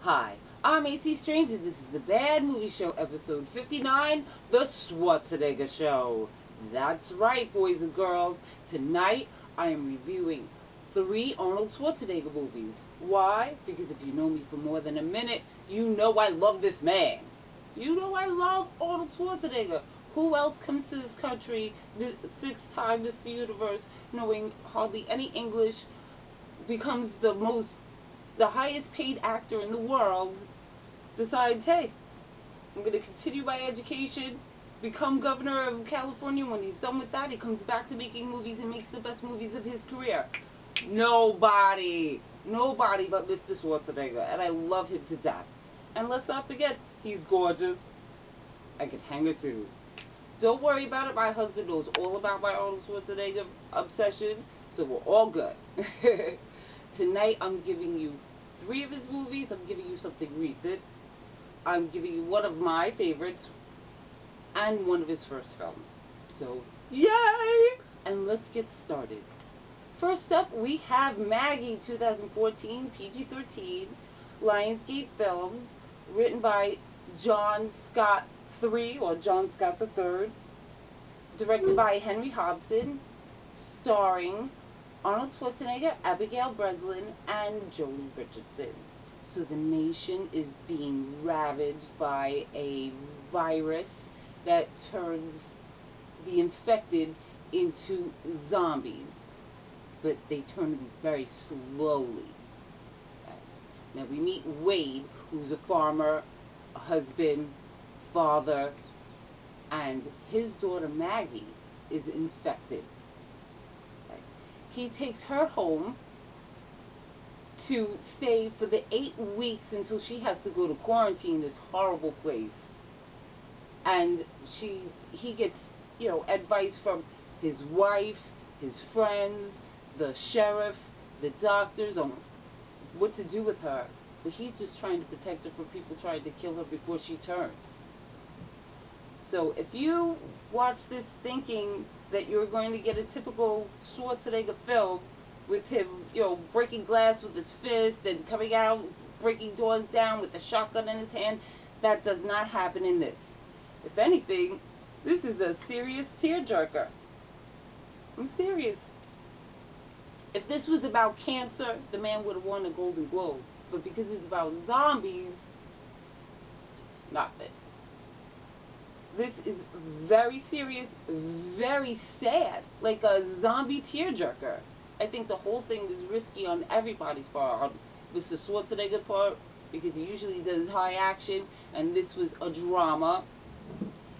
Hi, I'm A.C.Strange, and this is the Bad Movie Show, episode 59, The Schwarzenegger Show. That's right, boys and girls. Tonight, I am reviewing 3 Arnold Schwarzenegger movies. Why? Because if you know me for more than a minute, you know I love this man. You know I love Arnold Schwarzenegger. Who else comes to this country, the 6-time Mr. Universe, knowing hardly any English, becomes the highest paid actor in the world, decides, hey, I'm going to continue my education, become governor of California. When he's done with that, he comes back to making movies and makes the best movies of his career. Nobody but Mr. Schwarzenegger, and I love him to death. And let's not forget, he's gorgeous. I could hang a suit. Don't worry about it, my husband knows all about my Arnold Schwarzenegger obsession, so we're all good. Tonight I'm giving you 3 of his movies. I'm giving you something recent. I'm giving you one of my favorites and one of his first films. So, yay! And let's get started. First up, we have Maggie, 2014, PG-13, Lionsgate Films, written by John Scott III, or John Scott III, directed by Henry Hobson, starring Arnold Schwarzenegger, Abigail Breslin, and Jolie Richardson. So the nation is being ravaged by a virus that turns the infected into zombies, but they turn them very slowly. Okay. Now we meet Wade, who's a farmer, a husband, father, and his daughter Maggie is infected. Okay. He takes her home to stay for the 8 weeks until she has to go to quarantine, this horrible place. And he gets, advice from his wife, his friends, the sheriff, the doctors on what to do with her. But he's just trying to protect her from people trying to kill her before she turns. So if you watch this thinking that you're going to get a typical Schwarzenegger film with him, breaking glass with his fist and coming out, breaking doors down with a shotgun in his hand, that does not happen in this. If anything, this is a serious tearjerker. I'm serious. If this was about cancer, the man would have won a Golden Globe. But because it's about zombies, not this. This is very serious, very sad, like a zombie tearjerker. I think the whole thing was risky on everybody's part. On Mr. Schwarzenegger's part, because he usually does high action, and this was a drama.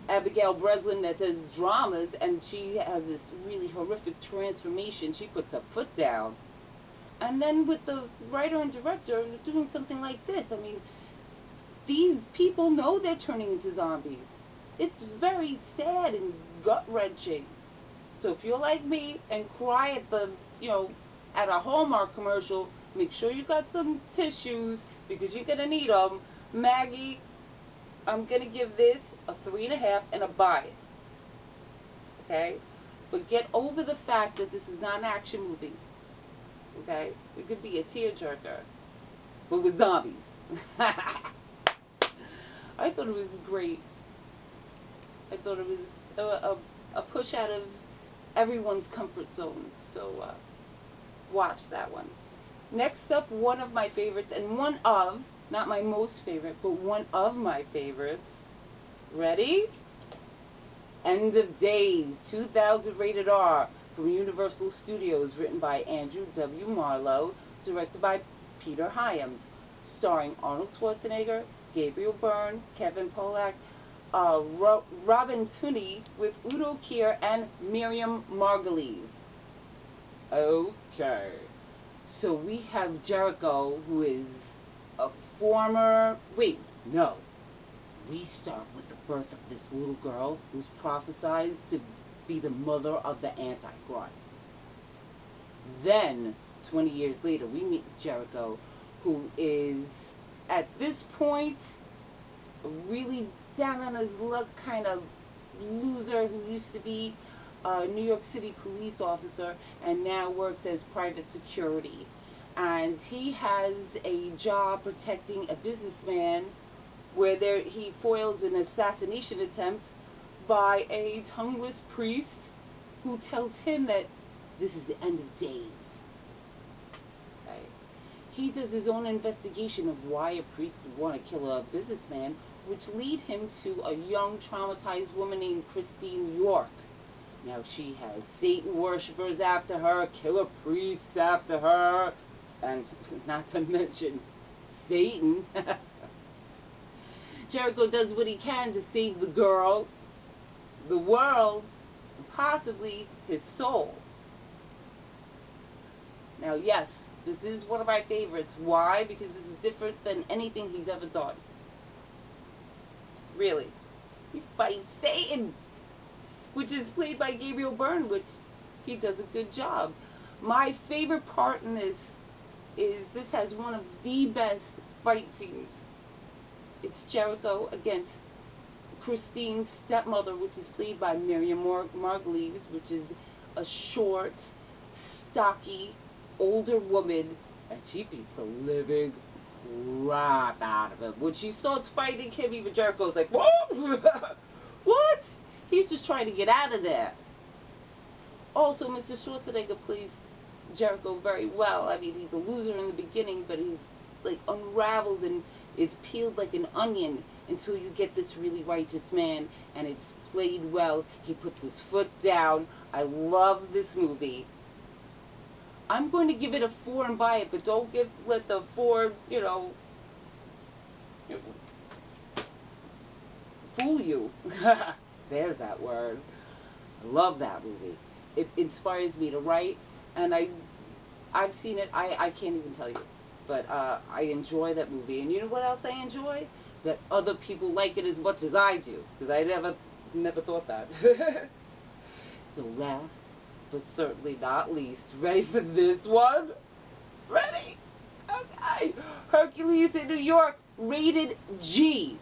Abigail Breslin that does dramas, and she has this really horrific transformation. She puts her foot down. And then with the writer and director doing something like this, I mean, these people know they're turning into zombies. It's very sad and gut-wrenching. So if you're like me and cry at at a Hallmark commercial, make sure you got some tissues because you're going to need them. Maggie, I'm going to give this a 3.5 and a buy it. Okay? But get over the fact that this is not an action movie. Okay? It could be a tearjerker, but with zombies. I thought it was great. I thought it was a push out of everyone's comfort zone. So watch that one. Next up, one of my favorites, and one of, not my most favorite, but one of my favorites. Ready? End of Days, 2000 rated R, from Universal Studios, written by Andrew W. Marlowe, directed by Peter Hyams, starring Arnold Schwarzenegger, Gabriel Byrne, Kevin Pollak, Robin Tunney, with Udo Kier and Miriam Margolyes. Okay. So we have Jericho, who is a former... Wait, no. We start with the birth of this little girl who's prophesied to be the mother of the Antichrist. Then, 20 years later, we meet Jericho, who is, at this point, a really down on his luck kind of loser who used to be a New York City police officer and now works as private security. and he has a job protecting a businessman where he foils an assassination attempt by a tongueless priest who tells him that this is the end of days. Right? He does his own investigation of why a priest would want to kill a businessman, which lead him to a young, traumatized woman named Christine York. Now, she has Satan worshippers after her, killer priests after her, and not to mention Satan. Jericho does what he can to save the girl, the world, and possibly his soul. Now, yes, this is one of my favorites. Why? Because this is different than anything he's ever done. Really. He fights Satan, which is played by Gabriel Byrne, which he does a good job. My favorite part in this is this has one of the best fight scenes. It's Jericho against Christine's stepmother, which is played by Miriam Margolyes, which is a short, stocky, older woman, and she beats the living crap out of him. When she starts fighting him, even Jericho's like, what? What? He's just trying to get out of there. Also, Mr. Schwarzenegger plays Jericho very well. I mean, he's a loser in the beginning, but he's like unravels and is peeled like an onion until you get this really righteous man, and it's played well. He puts his foot down. I love this movie. I'm going to give it a 4 and buy it, but don't let the 4, fool you. There's that word. I love that movie. It inspires me to write, and I've seen it. I can't even tell you, but I enjoy that movie. And you know what else I enjoy? That other people like it as much as I do, because I never thought that. So last, but certainly not least, ready for this one? Ready? Okay. Hercules in New York, rated G.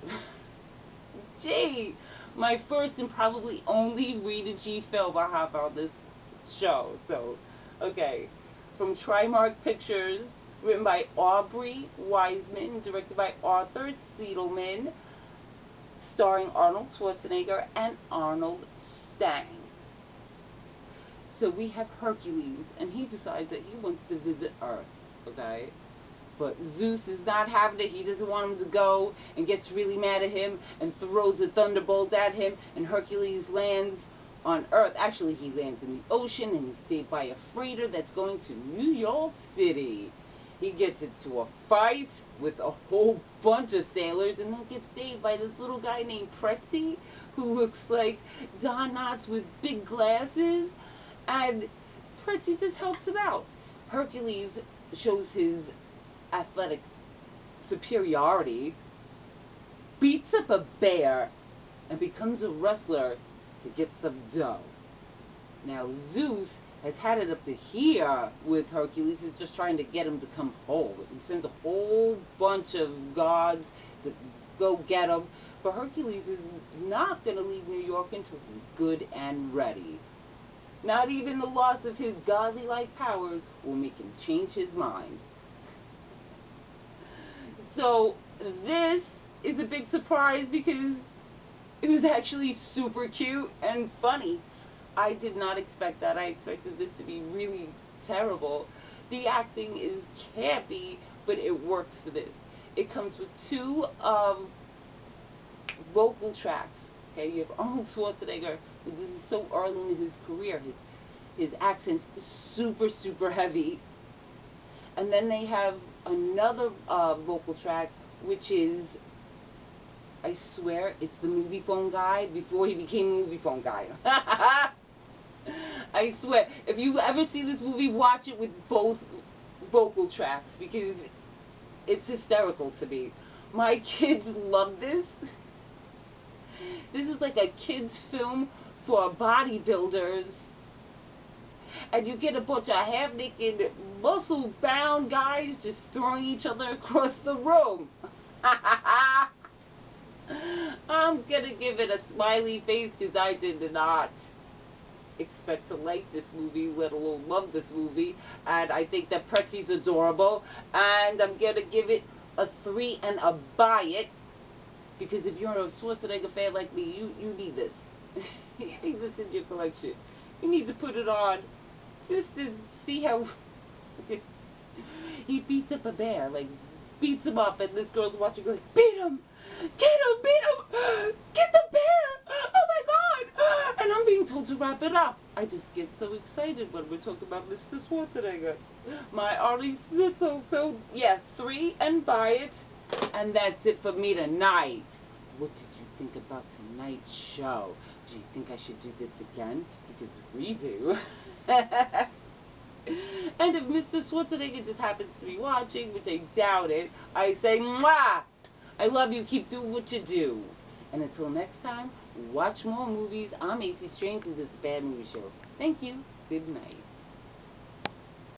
G. My first and probably only rated G film I have on this show. So, okay. From Trimark Pictures, written by Aubrey Wiseman, directed by Arthur Siedelman, starring Arnold Schwarzenegger and Arnold Stang. So we have Hercules, and he decides that he wants to visit Earth, okay? But Zeus is not having it. He doesn't want him to go, and gets really mad at him and throws a thunderbolt at him, and Hercules lands on Earth. Actually, he lands in the ocean, and he's saved by a freighter that's going to New York City. He gets into a fight with a whole bunch of sailors, and then gets saved by this little guy named Pretzi, who looks like Don Knotts with big glasses, and Pretzi just helps him out. Hercules shows his athletic superiority, beats up a bear, and becomes a wrestler to get some dough. Now Zeus has had it up to here with Hercules. He's just trying to get him to come home. He sends a whole bunch of gods to go get him, but Hercules is not going to leave New York until he's good and ready. Not even the loss of his godly-like powers will make him change his mind. So this is a big surprise because it was actually super cute and funny. I did not expect that. I expected this to be really terrible. The acting is campy, but it works for this. It comes with 2 vocal tracks. Okay, you have Arnold Schwarzenegger, who this is so early in his career. His accent is super, super heavy. And then they have another vocal track, which is, I swear, it's the movie phone guy before he became a movie phone guy. I swear, if you ever see this movie, watch it with both vocal tracks, because it's hysterical to me. My kids love this. This is like a kid's film for bodybuilders. And you get a bunch of half-naked, muscle-bound guys just throwing each other across the room. I'm gonna give it a smiley face because I did not. expect to like this movie, let alone love this movie. And I think that Pretzi's adorable, and I'm going to give it a 3 and a buy it, because if you're a Schwarzenegger fan like me, you need this. You need this in your collection. You need to put it on just to see how he beats up a bear, like beats him up, and this girl's watching like, beat him! Get him! Beat him! Get the bear! Oh my god! And I'm being told to wrap it up. I just get so excited when we're talking about Mr. Schwarzenegger. My Arnie so yes, 3 and buy it. And that's it for me tonight. What did you think about tonight's show? Do you think I should do this again? Because we do. And if Mr. Schwarzenegger just happens to be watching, which I doubt it, I say, mwah! I love you, keep doing what you do. And until next time, watch more movies. I'm A.C.Strange, and this is a bad movie show. Thank you. Good night.